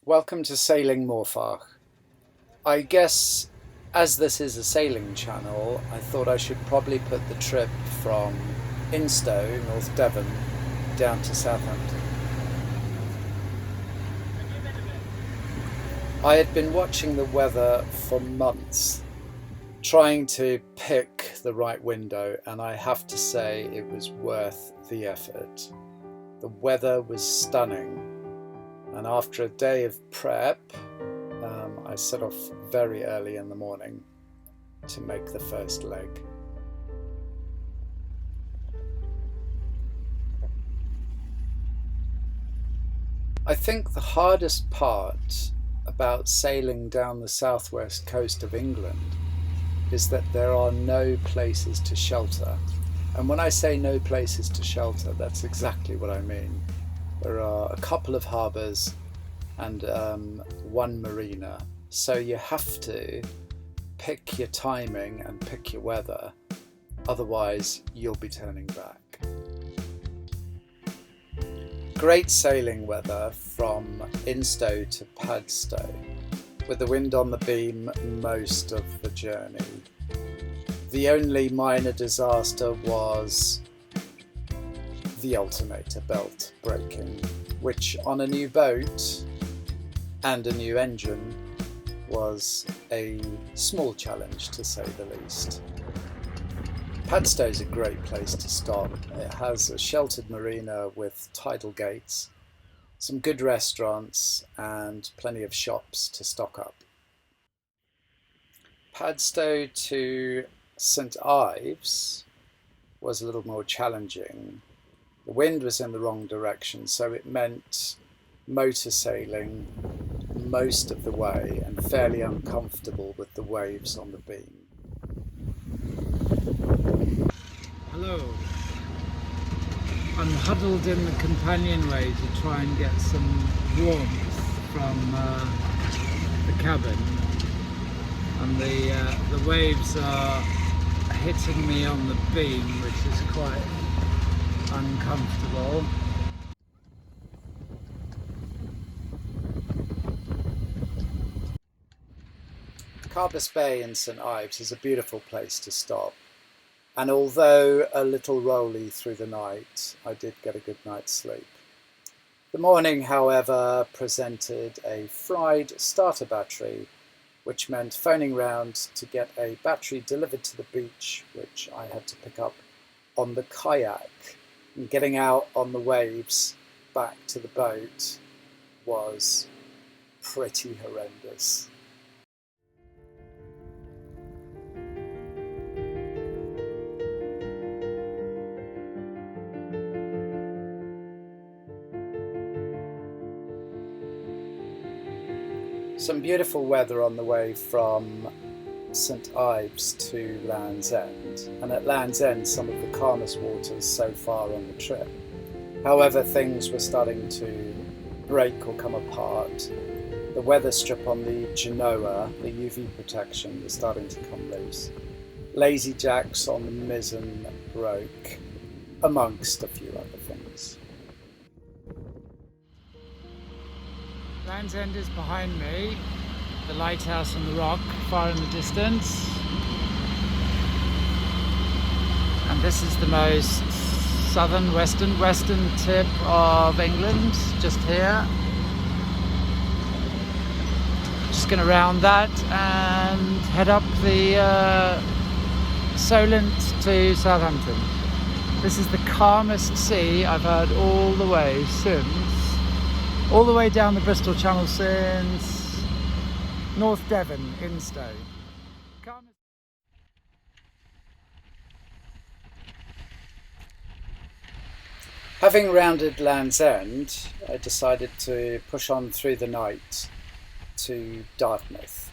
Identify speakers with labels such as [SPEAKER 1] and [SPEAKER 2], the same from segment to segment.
[SPEAKER 1] Welcome to Sailing Morfarch. I guess as this is a sailing channel, I thought I should probably put the trip from Instow, North Devon, down to Southampton. I had been watching the weather for months, trying to pick the right window, and I have to say it was worth the effort. The weather was stunning, and after a day of prep, I set off very early in the morning to make the first leg. I think the hardest part about sailing down the southwest coast of England is that there are no places to shelter. And when I say no places to shelter, that's exactly what I mean. There are a couple of harbours and one marina. So you have to pick your timing and pick your weather, otherwise you'll be turning back. Great sailing weather from Instow to Padstow, with the wind on the beam most of the journey. The only minor disaster was the alternator belt breaking, which on a new boat and a new engine was a small challenge, to say the least. Padstow is a great place to stop. It has a sheltered marina with tidal gates, some good restaurants and plenty of shops to stock up. Padstow to St Ives was a little more challenging. The wind was in the wrong direction, so it meant motor sailing most of the way and fairly uncomfortable with the waves on the beam.
[SPEAKER 2] Hello. I'm huddled in the companionway to try and get some warmth from the cabin, and the waves are hitting me on the beam, which is quite uncomfortable.
[SPEAKER 1] Carbis Bay in St Ives is a beautiful place to stop, and although a little rolly through the night, I did get a good night's sleep. The morning, however, presented a fried starter battery, which meant phoning round to get a battery delivered to the beach, which I had to pick up on the kayak. And getting out on the waves back to the boat was pretty horrendous. Some beautiful weather on the way from St Ives to Land's End, and at Land's End some of the calmest waters so far on the trip. However, things were starting to break or come apart. The weather strip on the Genoa, the UV protection, was starting to come loose. Lazy jacks on the mizzen broke, amongst a few other things.
[SPEAKER 2] Land's End is behind me, the lighthouse and the rock far in the distance, and this is the most southern western tip of England, just here. Just going to round that and head up the Solent to Southampton. This is the calmest sea I've had all the way down the Bristol Channel since North Devon, Instow.
[SPEAKER 1] Having rounded Land's End, I decided to push on through the night to Dartmouth,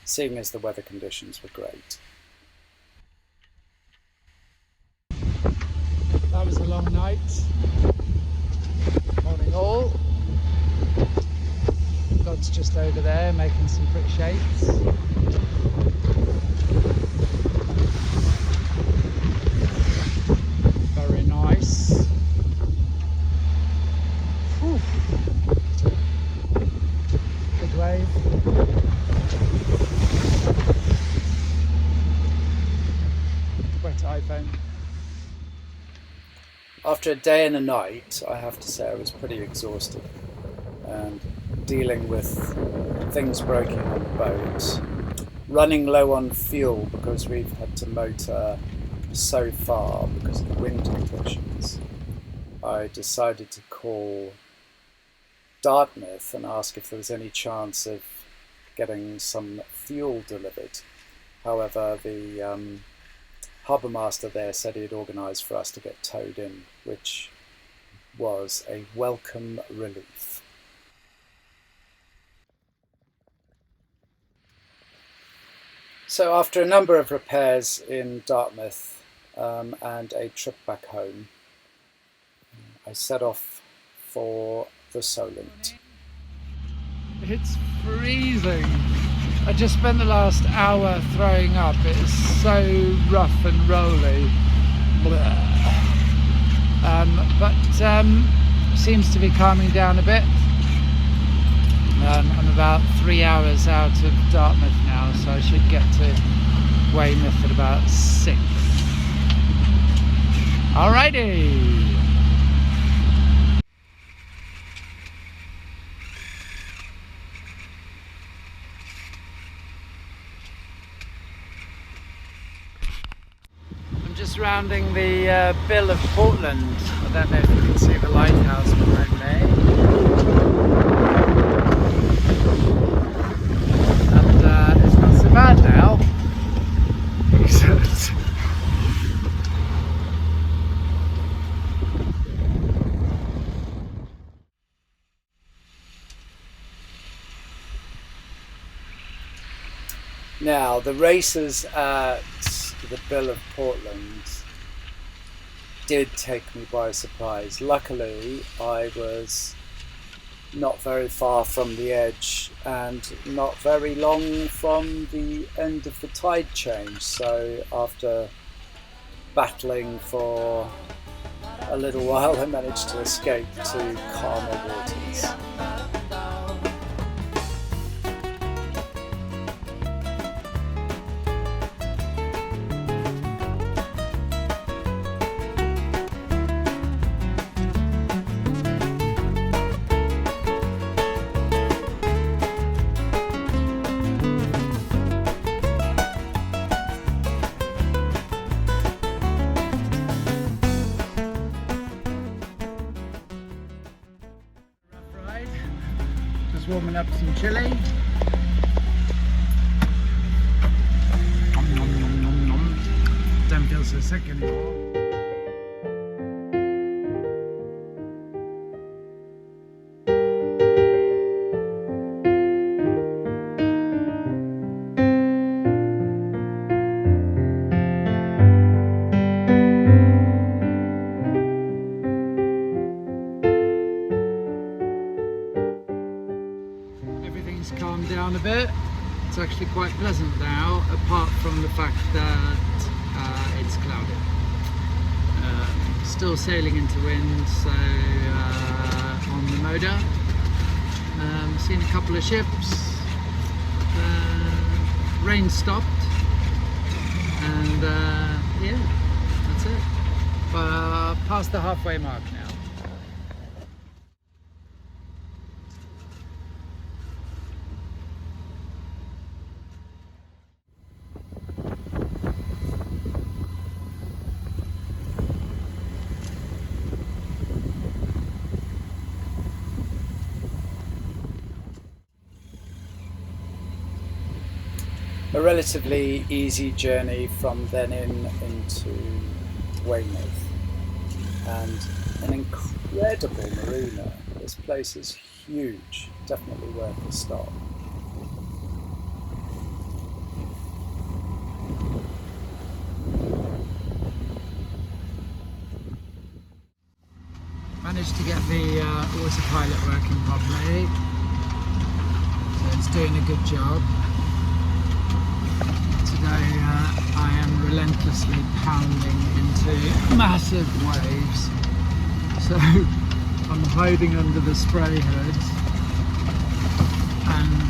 [SPEAKER 1] seeing as the weather conditions were great.
[SPEAKER 2] That was a long night. Morning all. God's just over there making some pretty shapes. Very nice. Whew.
[SPEAKER 1] after a day and a night, I have to say I was pretty exhausted, and dealing with things breaking on the boat, running low on fuel because we've had to motor so far because of the wind conditions, I decided to call Dartmouth and ask if there was any chance of getting some fuel delivered. However, the harbour master there said he'd organised for us to get towed in, which was a welcome relief. So after a number of repairs in Dartmouth and a trip back home, I set off for the Solent.
[SPEAKER 2] It's freezing. I just spent the last hour throwing up. It's so rough and rolly. But seems to be calming down a bit. I'm about 3 hours out of Dartmouth now, so I should get to Weymouth at about 6. Alrighty! I'm just rounding the Bill of Portland. I don't know if you can see the lighthouse behind me. It's not so bad now.
[SPEAKER 1] Now, the races at the Bill of Portland did take me by surprise. Luckily, I was not very far from the edge and not very long from the end of the tide change, so after battling for a little while I managed to escape to calmer waters.
[SPEAKER 2] Warming up some chili. Nom, nom, nom, nom, nom. Don't feel so sick anymore. Calmed down a bit. It's actually quite pleasant now, apart from the fact that it's cloudy. Still sailing into wind, so on the motor. Seen a couple of ships. Rain stopped, and yeah, that's it. Past the halfway mark now.
[SPEAKER 1] A relatively easy journey from then into Weymouth, and an incredible marina. This place is huge, definitely worth a stop.
[SPEAKER 2] Managed to get the autopilot working properly, so it's doing a good job. Today I am relentlessly pounding into massive waves, so I'm hiding under the spray hood, and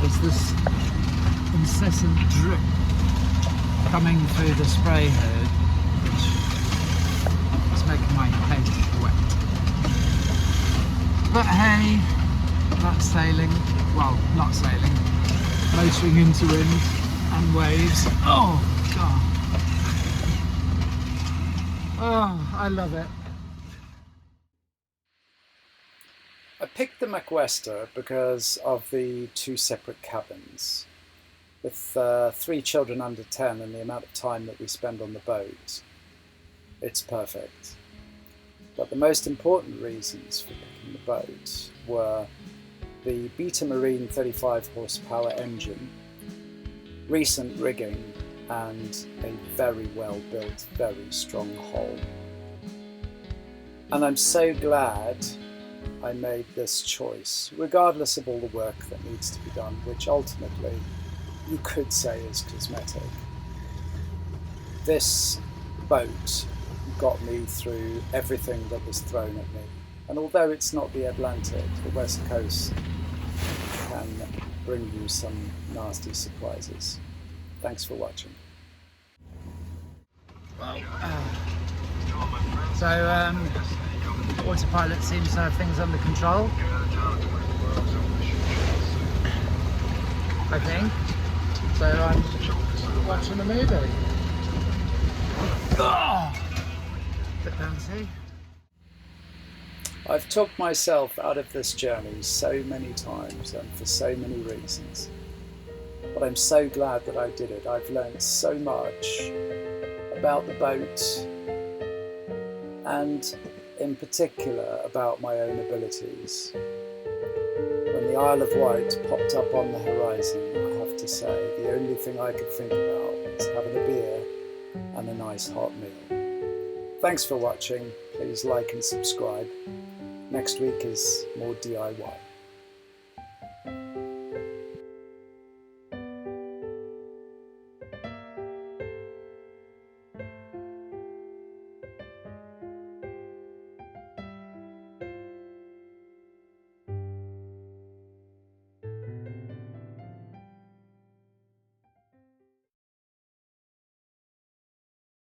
[SPEAKER 2] there's this incessant drip coming through the spray hood, which is making my head wet. But hey, that's sailing. Well, not sailing. Motoring into wind and waves. Oh god. Oh, I love it.
[SPEAKER 1] I picked the Macwester because of the 2 separate cabins. With 3 children under 10 and the amount of time that we spend on the boat, it's perfect. But the most important reasons for picking the boat were the Beta Marine 35 horsepower engine, recent rigging, and a very well built, very strong hull. And I'm so glad I made this choice, regardless of all the work that needs to be done, which ultimately you could say is cosmetic. This boat got me through everything that was thrown at me. And although it's not the Atlantic, the West Coast can bring you some nasty surprises. Thanks for watching.
[SPEAKER 2] So, autopilot seems to have things under control, I think. So I'm watching a movie. Bit bouncy.
[SPEAKER 1] I've talked myself out of this journey so many times and for so many reasons. But I'm so glad that I did it. I've learned so much about the boat and in particular about my own abilities. When the Isle of Wight popped up on the horizon, I have to say, the only thing I could think about was having a beer and a nice hot meal. Thanks for watching. Please like and subscribe. Next week is more DIY.